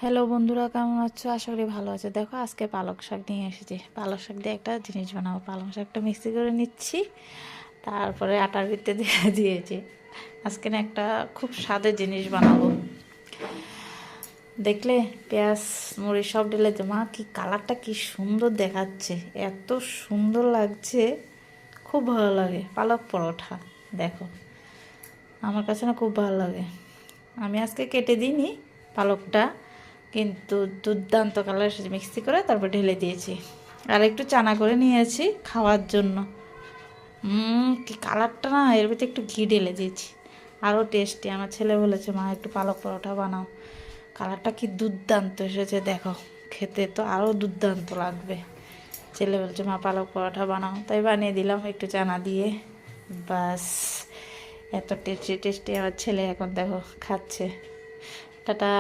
Hello বন্ধুরা, কেমন আছো? আশা করি ভালো আছো। দেখো আজকে পালক শাক নিয়ে এসেছি। পালক শাক দিয়ে একটা জিনিস বানাবো। পালং শাকটা মিক্সি করে নিচ্ছি, তারপরে আটার ভিতরে দিয়ে দিয়েছি। আজকে না একটা খুব স্বাদের জিনিস বানাবো। দেখলে পেঁয়াজ মরিচ সব ঢেলে মা কি কালারটা কি সুন্দর দেখাচ্ছে, এত সুন্দর লাগছে, খুব ভালো লাগে। পালক পরোটা দেখো, আমার কাছে না খুব ভালো লাগে। আমি আজকে কেটে দিইনি পালকটা, কিন্তু দুর্দান্ত কালার এসেছে। মিক্সি করে তারপর ঢেলে দিয়েছি, আর একটু চানা করে নিয়েছি খাওয়ার জন্য। কি কালারটা না, এর ভিতরে একটু ঘি ঢেলে দিয়েছি, আরও টেস্টি। আমার ছেলে বলেছে মা একটু পালক পরোটা বানাও। কালারটা কি দুর্দান্ত এসেছে দেখো, খেতে তো আরও দুর্দান্ত লাগবে। ছেলে বলছে মা পালক পরোটা বানাও, তাই বানিয়ে দিলাম একটু চানা দিয়ে। বাস, এত টেস্টি টেস্টি আমার ছেলে এখন দেখো খাচ্ছে। টাটা।